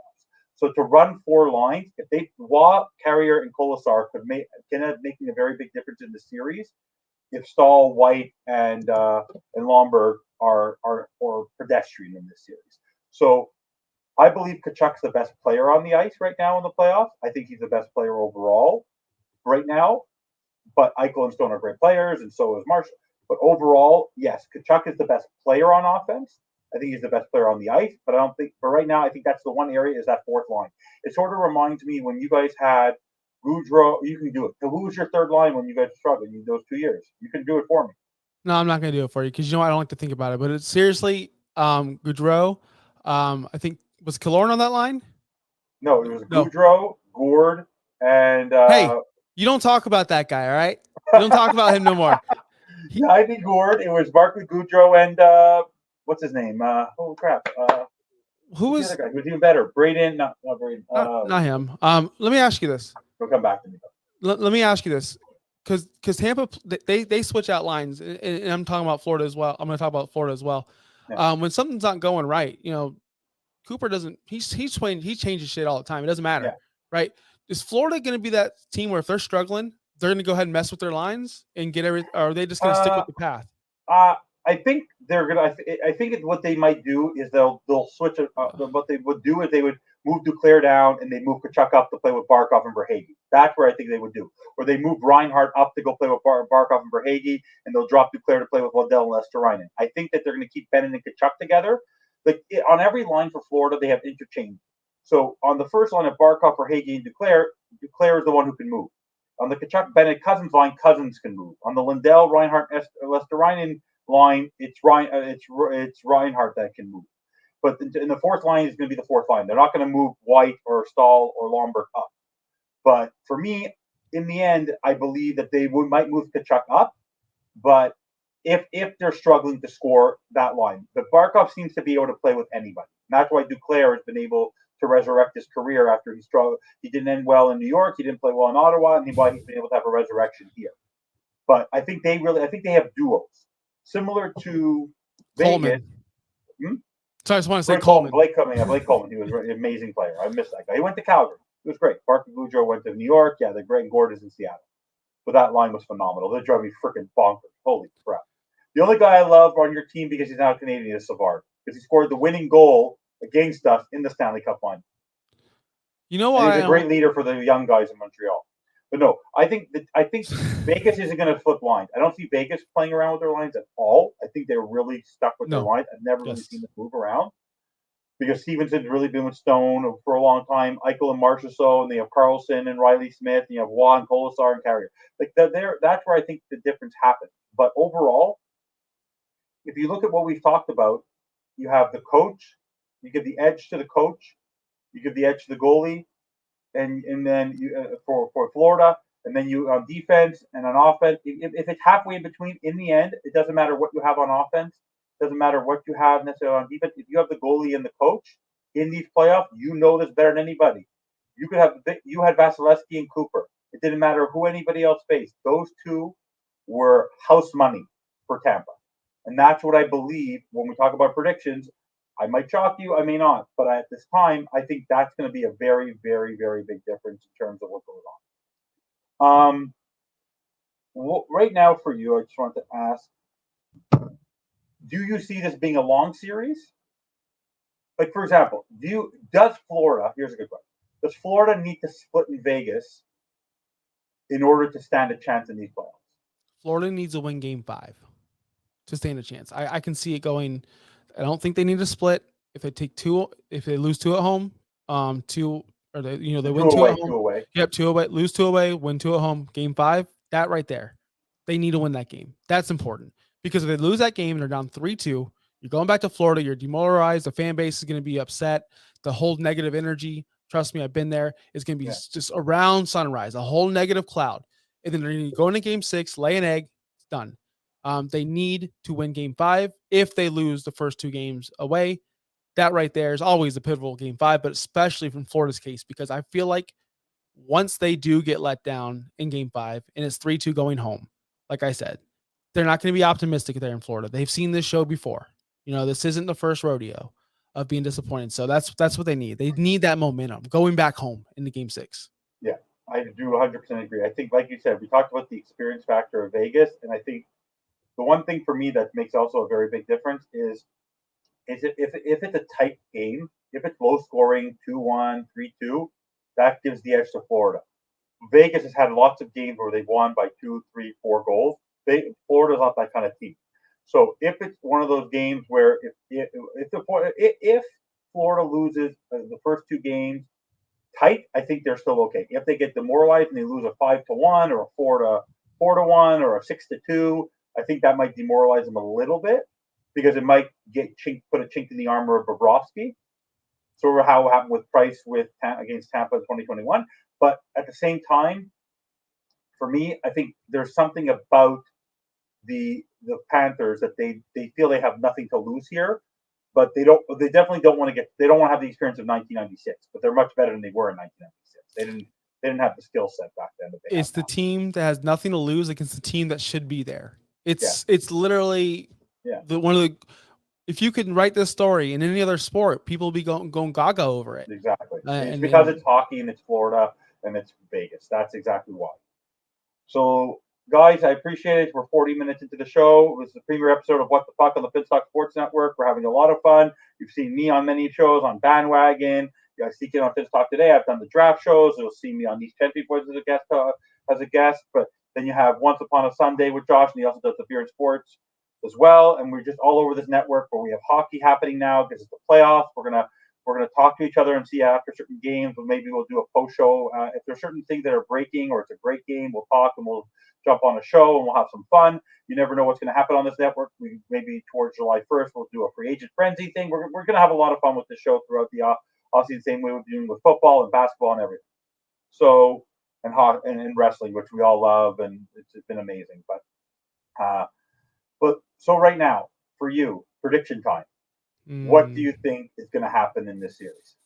So to run four lines, if they Waugh, Carrier, and Colasar can end up making a very big difference in the series. If Stahl, White, and Lomberg are pedestrian in this series, so I believe Tkachuk's the best player on the ice right now in the playoffs. I think he's the best player overall right now. But Eichel and Stone are great players, and so is Marshall. But overall, yes, Tkachuk is the best player on offense. I think he's the best player on the ice, but I don't think. But right now, I think that's the one area is that fourth line. It sort of reminds me when you guys had Goudreau. You can do it. So who was your third line when you guys struggled in those 2 years? You can do it for me. No, I'm not going to do it for you because I don't like to think about it. But it's seriously, Goudreau. I think was Killorn on that line. No, it was Goudreau, Gourde, and hey, you don't talk about that guy, all right? You don't talk about him no more. I think Gourde. It was Barkley, Goudreau, and what's his name? Oh crap! Who was the other guy? Who was even better? Braden, not Braden. Not him. Let me ask you this. He'll come back to me. Let me ask you this, because Tampa they switch out lines, and I'm talking about Florida as well. I'm going to talk about Florida as well. Yeah. When something's not going right, Cooper doesn't. He changes shit all the time. It doesn't matter, right? Is Florida going to be that team where if they're struggling, they're going to go ahead and mess with their lines and get everything? Or are they just going to stick with the path? I think they're gonna. I think what they might do is they'll switch it. What they would do is they would move Duclair down and they move Tkachuk up to play with Barkov and Verhaeghe. That's where I think they would do. Or they move Reinhart up to go play with Barkov and Verhaeghe, and they'll drop Duclair to play with Waddell and Lesterainen. I think that they're going to keep Bennett and Tkachuk together. Like on every line for Florida, they have interchange. So on the first line of Barkov, Verhaeghe, and Duclair is the one who can move. On the Tkachuk, Bennett, Cousins line, Cousins can move. On the Lindell, Reinhart, Lesterainen line, it's Reinhart that can move. But in the fourth line is going to be the fourth line. They're not going to move White or Stahl or Lomberg up. But for me, in the end, I believe that they might move Tkachuk up. But if they're struggling to score that line, but Barkov seems to be able to play with anybody. And that's why Duclair has been able to resurrect his career after he struggled. He didn't end well in New York. He didn't play well in Ottawa, and he's been able to have a resurrection here. But I think they have duos similar to Coleman. Vegas. Hmm? So I just want to say Coleman. Blake Coleman. He was an amazing player. I miss that guy. He went to Calgary. It was great. Barkley Goodrow went to New York. Yeah, the great Gordon's in Seattle. But that line was phenomenal. They drove me freaking bonkers. Holy crap. The only guy I love on your team because he's now Canadian is Savard. Because he scored the winning goal against us in the Stanley Cup Final. You know why? He's a great leader for the young guys in Montreal. But no, I think Vegas isn't going to flip lines. I don't see Vegas playing around with their lines at all. I think they're really stuck with their lines. I've never really seen them move around. Because Stevenson's really been with Stone for a long time. Eichel and Marchessault, and they have Carlson and Riley Smith, and you have Waugh and Colasar and Carrier. Like that's where I think the difference happens. But overall, if you look at what we've talked about, you have the coach, you give the edge to the coach, you give the edge to the goalie, and then you, for Florida, and then you on defense and on offense. If it's halfway in between, in the end, it doesn't matter what you have on offense. Doesn't matter what you have necessarily on defense. If you have the goalie and the coach in these playoffs, you know this better than anybody. You had Vasilevsky and Cooper. It didn't matter who anybody else faced. Those two were house money for Tampa, and that's what I believe when we talk about predictions. I might shock you, I may not, but at this time, I think that's going to be a very, very, very big difference in terms of what goes on. Right now, for you, I just wanted to ask. Do you see this being a long series? Like, for example, does Florida, here's a good question, does Florida need to split in Vegas in order to stand a chance in these playoffs? Florida needs to win Game 5 to stand a chance. I can see it going. I don't think they need to split. If they lose 2 at home, they win 2 at home. 2 away. Yep, 2 away, lose 2 away, win 2 at home. Game 5, that right there, they need to win that game. That's important. Because if they lose that game and they're down 3-2, you're going back to Florida, you're demoralized, the fan base is going to be upset, the whole negative energy, trust me, I've been there, is going to be just around Sunrise, a whole negative cloud. And then they're going to go into Game 6, lay an egg, it's done. They need to win Game 5. If they lose the first 2 games away, that right there is always a pivotal Game 5, but especially from Florida's case, because I feel like once they do get let down in Game 5 and it's 3-2 going home, like I said, they're not going to be optimistic there in Florida. They've seen this show before. This isn't the first rodeo of being disappointed. So that's what they need. They need that momentum going back home into Game 6. Yeah, I do 100% agree. I think, like you said, we talked about the experience factor of Vegas, and I think the one thing for me that makes also a very big difference is if it's a tight game, if it's low scoring, 2-1, 3-2, that gives the edge to Florida. Vegas has had lots of games where they've won by 2, 3, 4 goals. Florida's not that kind of team. So if it's one of those games where if Florida loses the first 2 games tight, I think they're still okay. If they get demoralized and they lose a 5-1 or a 4-1 or a 6-2, I think that might demoralize them a little bit because it might put a chink in the armor of Bobrovsky. Sort of how it happened with Price against Tampa in 2021. But at the same time, for me, I think there's something about the Panthers that they feel they have nothing to lose here, but they definitely don't want to have the experience of 1996, but they're much better than they were in 1996. They didn't have the skill set back then. It's the team that has nothing to lose against the team that should be there. It's literally one of the. If you could write this story in any other sport, people will be going gaga over it. Exactly. It's because it's hockey and it's Florida and it's Vegas. That's exactly why. So, guys, I appreciate it. We're 40 minutes into the show. It was the premiere episode of What the Puck on the Finstock Sports Network. We're having a lot of fun. You've seen me on many shows on Bandwagon. You guys see it on Finstock today. I've done the draft shows. You'll see me on these 10 people as a guest. But then you have Once Upon a Sunday with Josh, and he also does the Beer and Sports as well. And we're just all over this network where we have hockey happening now because it's the playoffs. We're gonna talk to each other and see after certain games. But maybe we'll do a post show if there's certain things that are breaking or it's a great game. We'll talk and we'll jump on a show and we'll have some fun. You never know what's going to happen on this network. We maybe towards July 1st we'll do a free agent frenzy thing. We're going to have a lot of fun with the show throughout the obviously the same way we're doing with football and basketball and everything. So and wrestling, which we all love, and it's been amazing. But so right now for you, prediction time. What do you think is going to happen in this series?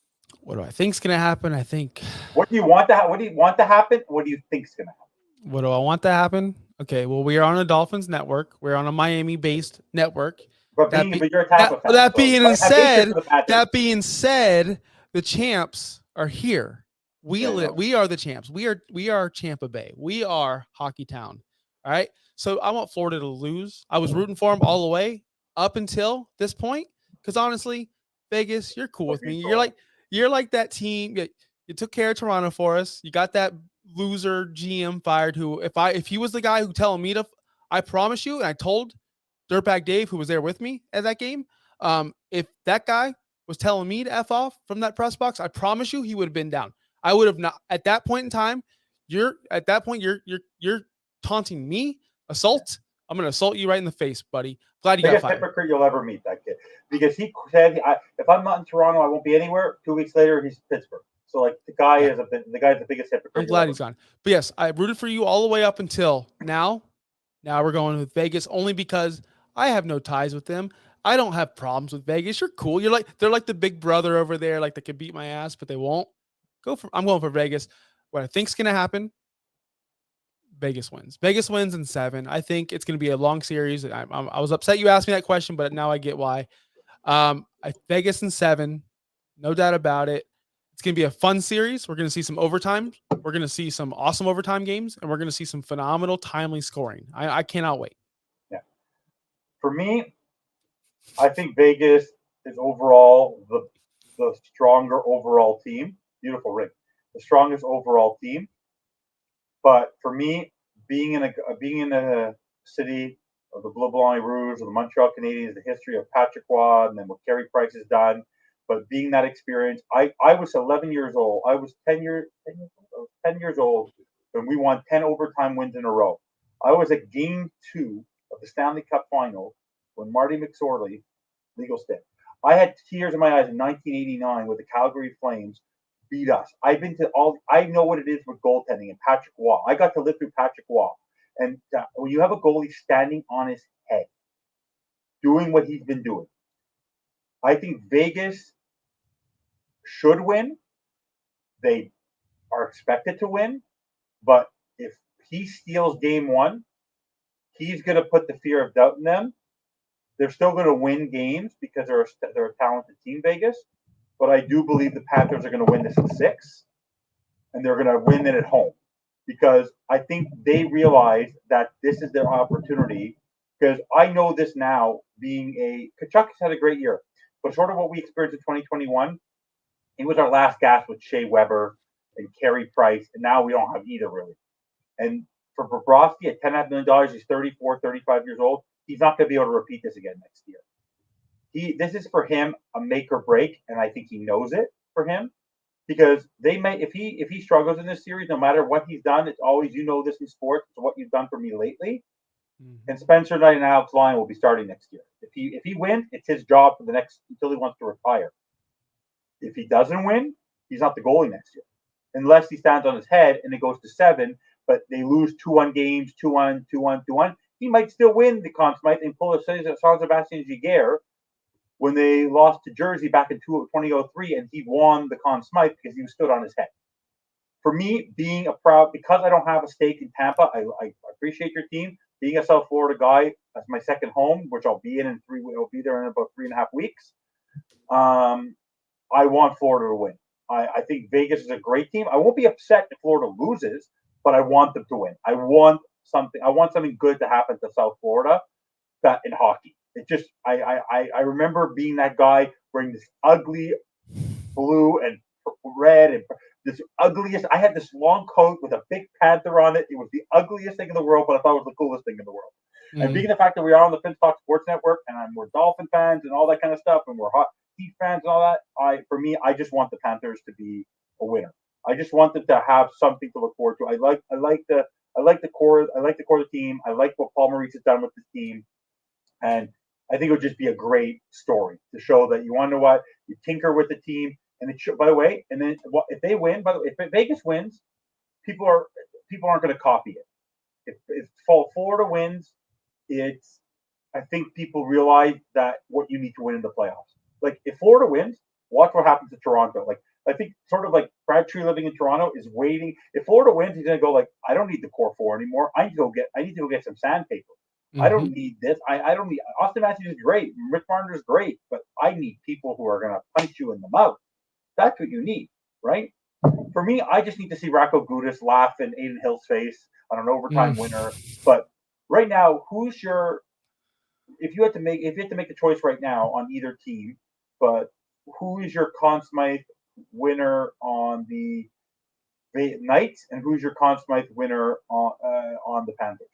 What do I think's gonna happen? I think. What do you want to What do you want to happen? What do you think's going to happen? What do I want to happen? Okay, well, we are on a Dolphins network. We're on a Miami-based network. But you're a Tampa fan, That so you being might have hatred said, for the Panthers. the champs are here. We are the champs. We are Tampa Bay. We are Hockey Town. All right. So I want Florida to lose. I was rooting for them all the way up until this point. Because honestly, Vegas, you're cool with me. You're like that team. You took care of Toronto for us. You got that loser GM fired. Who, if he was the guy who telling me to, I promise you, and I told Dirtbag Dave, who was there with me at that game, if that guy was telling me to F off from that press box, I promise you he would have been down. I would have not at that point in time. You're taunting me, assault. I'm gonna assault you right in the face, buddy. Glad you got fired. Hypocrite you'll ever meet, that kid, because he said, "If I'm not in Toronto, I won't be anywhere." 2 weeks later, he's Pittsburgh. So like the guy's the biggest hypocrite. I'm glad he's gone. But yes, I rooted for you all the way up until now. Now we're going with Vegas only because I have no ties with them. I don't have problems with Vegas. You're cool. They're like the big brother over there, like they could beat my ass, but they won't. I'm going for Vegas. What I think's gonna happen, Vegas wins. Vegas wins in 7. I think it's gonna be a long series. I was upset you asked me that question, but now I get why. Vegas in 7, no doubt about it. It's gonna be a fun series. We're gonna see some overtime. We're gonna see some awesome overtime games, and we're gonna see some phenomenal timely scoring. I cannot wait. Yeah. For me, I think Vegas is overall the stronger overall team. Beautiful ring. The strongest overall team. But for me, being in a city of the Bleu Blanc Rouge or the Montreal Canadiens, the history of Patrick Roy and then what Carey Price has done, but being that experience, I was 11 years old. I was 10 years old when we won 10 overtime wins in a row. I was at Game 2 of the Stanley Cup Finals when Marty McSorley, legal stick. I had tears in my eyes in 1989 with the Calgary Flames beat us. I've been to all. I know what it is with goaltending and Patrick Roy. I got to live through Patrick Roy, and when you have a goalie standing on his head, doing what he's been doing, I think Vegas should win. They are expected to win, but if he steals Game 1, he's going to put the fear of doubt in them. They're still going to win games because they're a talented team, Vegas. But I do believe the Panthers are going to win this in 6, and they're going to win it at home because I think they realize that this is their opportunity. Because I know this now, Kachuk has had a great year, but sort of what we experienced in 2021, it was our last gasp with Shea Weber and Carey Price, and now we don't have either really. And for Bobrovsky at $10.5 million, he's 34, 35 years old. He's not going to be able to repeat this again next year. This is for him a make or break, and I think he knows it for him because if he struggles in this series, no matter what he's done, it's always this in sports. It's what you've done for me lately. Mm-hmm. And Spencer Knight and Alex Lyon will be starting next year. If he wins, it's his job for the next until he wants to retire. If he doesn't win, he's not the goalie next year, unless he stands on his head and it goes to 7. But they lose 2-1 games, 2-1, 2-1, 2-1. He might still win the Conn Smythe and pull a San Sebastian Giguère when they lost to Jersey back in 2003, and he won the Conn Smythe because he was stood on his head. For me, because I don't have a stake in Tampa, I appreciate your team. Being a South Florida guy, that's my second home, which I'll be in 3 weeks. I'll be there in about 3.5 weeks. I want Florida to win. I think Vegas is a great team. I won't be upset if Florida loses, but I want them to win. I want something good to happen to South Florida in hockey. It just I remember being that guy wearing this ugly blue and red and this ugliest. I had this long coat with a big panther on it. It was the ugliest thing in the world, but I thought it was the coolest thing in the world. Mm. And being the fact that we are on the Finstock Sports Network and we're Dolphin fans and all that kind of stuff, and we're Heat fans and all that, I just want the Panthers to be a winner. I just want them to have something to look forward to. I like the core. I like the core of the team. I like what Paul Maurice has done with this team, and I think it would just be a great story to show that you want to know what you tinker with the team. And it should, by the way, and then if they win, by the way, if Vegas wins, people aren't going to copy it. If Florida wins, I think people realize that what you need to win in the playoffs. Like if Florida wins, watch what happens to Toronto. Like I think sort of like Brad Tree living in Toronto is waiting. If Florida wins, he's going to go like, I don't need the core four anymore. I need to go get some sandpaper. I don't need this. I don't need Austin Matthews is great. Rich Marner is great, but I need people who are going to punch you in the mouth. That's what you need, right? For me, I just need to see Rocco Gudis laugh in Aiden Hill's face on an overtime winner. But right now, who's your if you had to make a choice right now on either team, but who is your Conn Smythe winner on the Knights, and who's your Conn Smythe winner on the Panthers?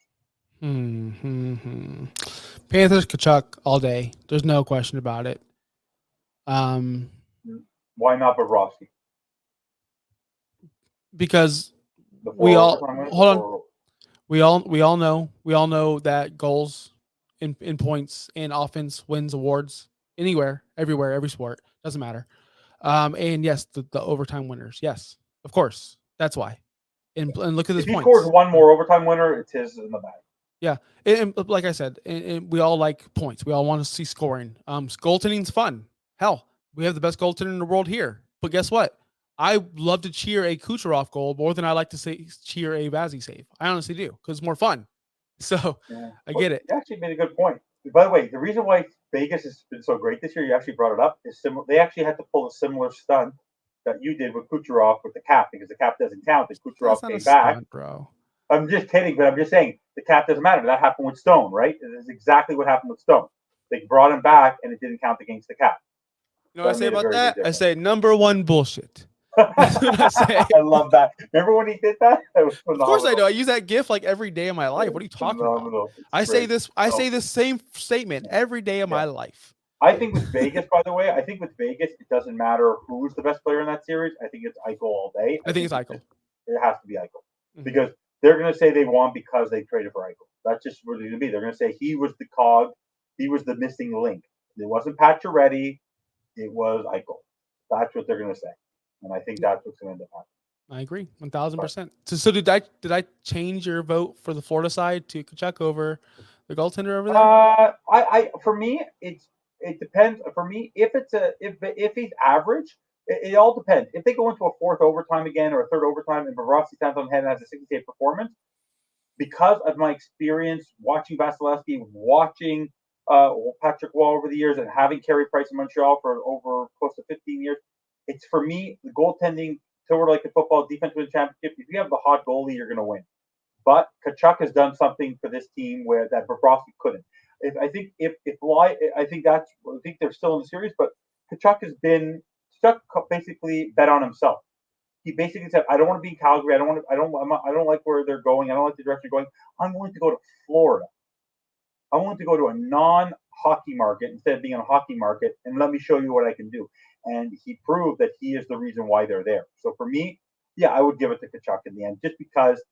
Panthers, Tkachuk all day. There's no question about it. Why not Bobrovsky? Because we all know that goals in points and offense wins awards anywhere, everywhere, every sport. Doesn't matter. And yes, the overtime winners. Yes, of course. That's why. And look at this. If he scores one more overtime winner, it's his in the bag. Yeah, and like I said, and we all like points. We all want to see scoring. Goaltending's fun. Hell, we have the best goaltender in the world here. But guess what? I love to cheer a Kucherov goal more than I like to cheer a Vazzy save. I honestly do, because it's more fun. So I get it. You actually made a good point. By the way, the reason why Vegas has been so great this year, you actually brought it up, is similar. They actually had to pull a similar stunt that you did with Kucherov with the cap, because the cap doesn't count. The Kucherov came back, bro. I'm just kidding, but I'm just saying the cap doesn't matter. That happened with Stone, right? It is exactly what happened with Stone. They brought him back, and it didn't count against the cap. You know what I say about that? I say number one bullshit. That's what I say. I love that. Remember when he did that? That was phenomenal. Of course I do. I use that GIF like every day of my life. What are you talking about? I say this same statement every day of my life. I think with Vegas, by the way, it doesn't matter who's the best player in that series. I think it's Eichel all day. I think it's Eichel. It has to be Eichel because they're going to say they won because they traded for Eichel. That's just what they're going to be. They're going to say he was the cog, he was the missing link. It wasn't Pacioretty, it was Eichel. That's what they're going to say, and I think that's what's going to end up happening. I agree, 1,000%. So did I change your vote for the Florida side to Tkachuk over the goaltender over there? I for me it depends. For me, if he's average, it all depends. If they go into a fourth overtime again or a third overtime and Bobrovsky stands on head and has a 68 performance, because of my experience watching Vasilevsky, watching Patrick Wall over the years, and having Carey Price in Montreal for over close to 15 years, it's for me the goaltending sort of like the football defense win championship. If you have the hot goalie, you're going to win. But Tkachuk has done something for this team where that Bobrovsky couldn't. I think they're still in the series, but Tkachuk basically bet on himself. He basically said, "I don't want to be in Calgary. I don't like where they're going. I don't like the direction they're going. I'm willing to go to Florida. I'm willing to go to a non-hockey market instead of being in a hockey market, and let me show you what I can do." And he proved that he is the reason why they're there. So for me, yeah, I would give it to Tkachuk in the end, just because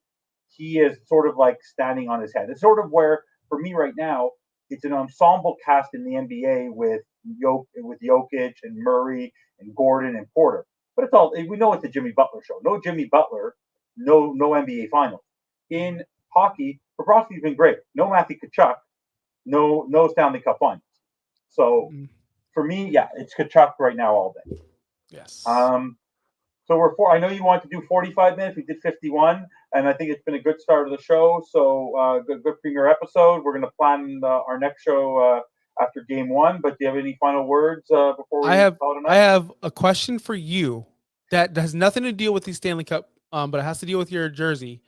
he is sort of like standing on his head. It's sort of where, for me right now, it's an ensemble cast in the NBA with Jokic and Murray and Gordon and Porter. But it's all, we know it's a Jimmy Butler show. No Jimmy Butler, no NBA Finals. In hockey, Bobrovsky's been great. No Matthew Tkachuk, no Stanley Cup Finals. So for me, yeah, it's Tkachuk right now all day. Yes. So I know you want to do 45 minutes. We did 51, and I think it's been a good start of the show. So good premiere episode. We're going to plan our next show after game one. But do you have any final words before we call it a night? I have a question for you that has nothing to deal with the Stanley Cup, but it has to deal with your jersey.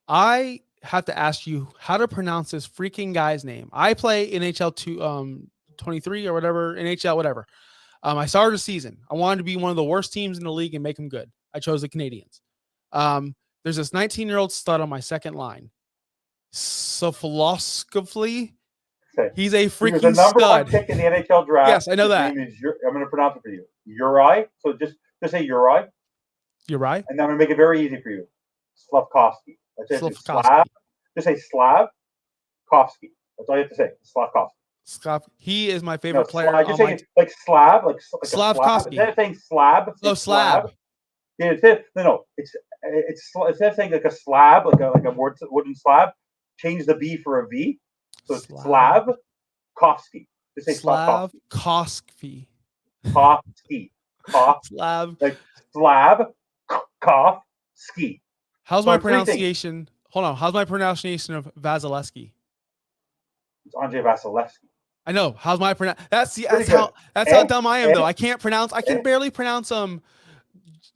I have to ask you how to pronounce this freaking guy's name. I play NHL 23 or whatever, NHL whatever. I started a season. I wanted to be one of the worst teams in the league and make them good. I chose the Canadians. There's this 19-year-old stud on my second line. So philosophically, he's a freaking stud. He was the number one pick in the NHL draft. Yes, I know that. I'm going to pronounce it for you. Uri. So just say Uri. Uri. And I'm going to make it very easy for you. Slavkovsky. Just say Slavkovsky. That's all you have to say. Slavkovsky. He is my favorite player. Just say like Slab, like Slavkovsky. Instead of saying slab, slab. Yeah, no. It's instead of saying like a slab, like a wooden slab, change the B for a V. So it's Slavkovsky. Just say Slavkovsky. Kofsky. cough, Slab. like slab, cough, ski. How's So my it's 3 things. pronunciation? Hold on. How's my pronunciation of Vasilevsky? It's Andrei Vasilevsky. I know. How's my pronoun? That's Pretty good. how And, dumb I am and, though. I can't pronounce. I can and, barely pronounce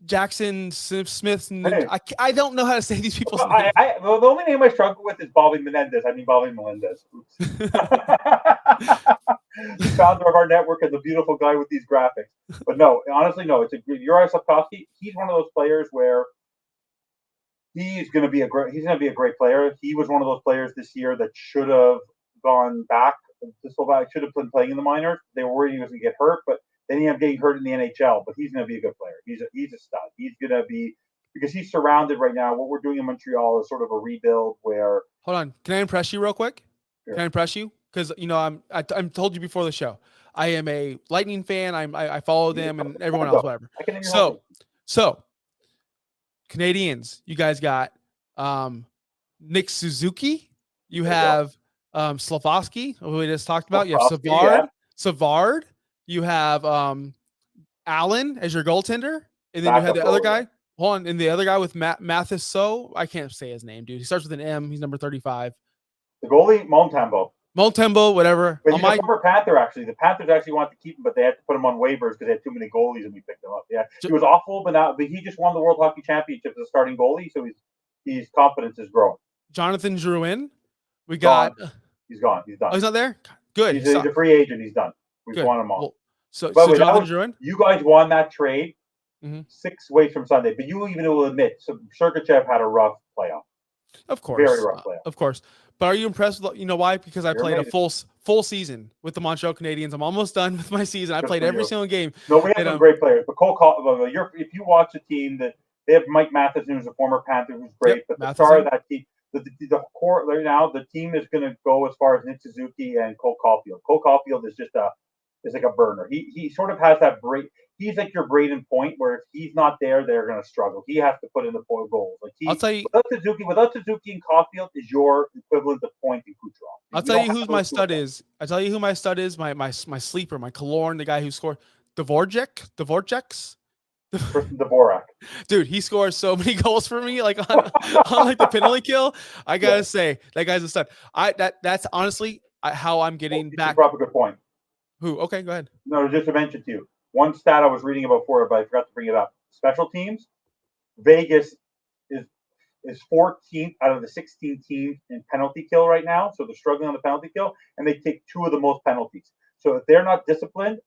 Jackson Smith. hey, I don't know how to say these people's names. well, the only name I struggle with is Bobby Menendez. Bobby Melendez. Oops. The founder of our network and the beautiful guy with these graphics. But no, honestly, no. It's a Uri Slafkovsky. He's one of those players where he's going to be a great player. He was one of those players this year that should have gone back to Slovak. Should have been playing in the minors. They were worried he was going to get hurt, but then he ended up getting hurt in the NHL. But he's going to be a good player. He's a stud. He's going to be, because he's surrounded right now. What we're doing in Montreal is sort of a rebuild where. Hold on. Can I impress you real quick? Sure. Can I impress you? Because I'm told you before the show. I am a Lightning fan. I follow them and everyone else, whatever. So Canadians, you guys got Nick Suzuki. You have Slafkovsky, who we just talked about. You have Savard. You have Allen as your goaltender, and then you have the other guy. Hold on, and the other guy with Mathis. So I can't say his name, dude. He starts with an M. He's number 35. The goalie, Montembeault, whatever. But he's a former Panther, actually. The Panthers actually wanted to keep him, but they had to put him on waivers because they had too many goalies, and we picked him up. Yeah, he was awful, but he just won the World Hockey Championship as a starting goalie, so his confidence is growing. Jonathan Drouin, we got. He's gone. He's done. Oh, he's not there. Good. He's a free agent. He's done. We've won him all. Well, so Jonathan Drouin, you guys won that trade 6 weeks from Sunday, but you even will admit, Sergachev had a rough playoff. Of course, very rough playoff. Of course. But are you impressed with, why? Because I played amazing. A full season with the Montreal Canadiens. I'm almost done with my season. I played every single game. No, we have some great players. But if you watch the team, that they have Mike Matheson, who's a former Panther, who's great. But the star of that team, the core right now, the team is going to go as far as Nick Suzuki and Cole Caulfield. Cole Caulfield is just like a burner. He sort of has that break. He's like your Braden Point, where if he's not there, they're going to struggle. He has to put in the 4 goals. I'll tell you, without Suzuki and Caulfield is your equivalent of Point and Kucherov. I'll tell you who my stud is. I'll tell you who my stud is. My sleeper, my Killorn, the guy who scored Dvorak's. Dvorak. Dude, he scores so many goals for me, like on like the penalty kill. I gotta say, that guy's a stud. That's honestly how I'm getting back. You brought up a good point. Who? Okay, go ahead. No, just to mention to you. One stat I was reading about before, but I forgot to bring it up. Special teams, Vegas is 14th out of the 16 teams in penalty kill right now. So they're struggling on the penalty kill, and they take 2 of the most penalties. So if they're not disciplined,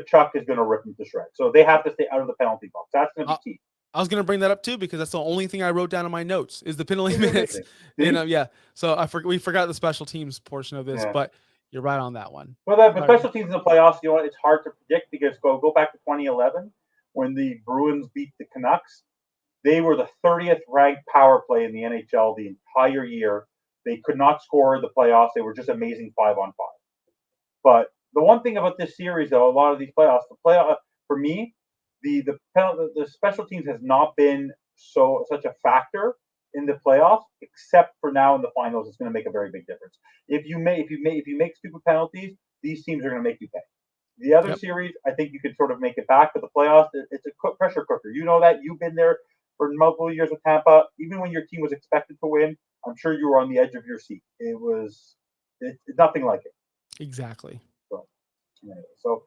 Chuck is going to rip them to shreds. So they have to stay out of the penalty box. That's going to be key. I was going to bring that up too, because that's the only thing I wrote down in my notes is the penalty minutes. Yeah. So we forgot the special teams portion of this, but you're right on that one. Well, the special teams in the playoffs, it's hard to predict because go back to 2011 when the Bruins beat the Canucks. They were the 30th ranked power play in the NHL the entire year. They could not score the playoffs. They were just amazing 5-on-5. But the one thing about this series, though, a lot of these playoffs, for me, the special teams has not been such a factor in the playoffs, except for now in the finals. It's going to make a very big difference. If you make stupid penalties, these teams are going to make you pay. The other series, I think you could sort of make it back, but the playoffs, it's a pressure cooker. You know that. You've been there for multiple years with Tampa. Even when your team was expected to win, I'm sure you were on the edge of your seat. It's nothing like it. Exactly. So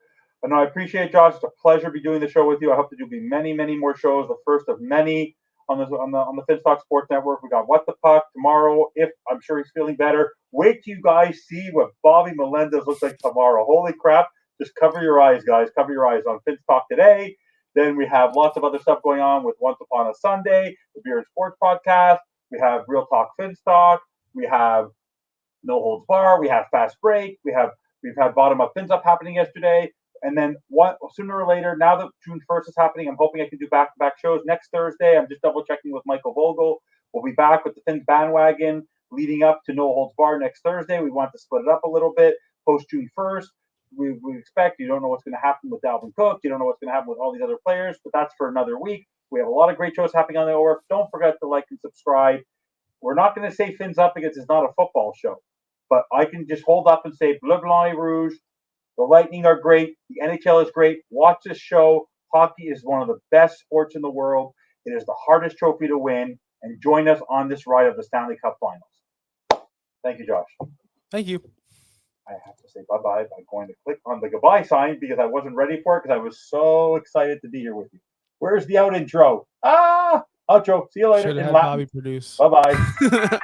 I appreciate it, Josh. It's a pleasure to be doing the show with you. I hope to do many, many more shows. The first of many on the Finstock Sports Network. We got What the Puck tomorrow. If I'm sure he's feeling better. Wait till you guys see what Bobby Melendez looks like tomorrow. Holy crap! Just cover your eyes, guys. Cover your eyes on Finstock today. Then we have lots of other stuff going on with Once Upon a Sunday, the Beer and Sports Podcast. We have Real Talk Finstock. We have No Holds Bar. We have Fast Break. We've had Bottom Up Fins Up happening yesterday. And then sooner or later, now that June 1st is happening, I'm hoping I can do back-to-back shows next Thursday. I'm just double-checking with Michael Vogel. We'll be back with the Fins bandwagon leading up to No Holds Bar next Thursday. We want to split it up a little bit post June 1st. We expect, you don't know what's going to happen with Dalvin Cook. You don't know what's going to happen with all these other players, but that's for another week. We have a lot of great shows happening on the ORF. Don't forget to like and subscribe. We're not going to say Fins Up because it's not a football show, but I can just hold up and say Bleu Blanc et Rouge. The Lightning are great. The NHL is great. Watch this show. Hockey is one of the best sports in the world. It is the hardest trophy to win. And join us on this ride of the Stanley Cup Finals. Thank you, Josh. Thank you. I have to say bye-bye by going to click on the goodbye sign because I wasn't ready for it because I was so excited to be here with you. Where's the out intro? Outro. See you later Should have in had Latin. Bobby produce. Bye-bye.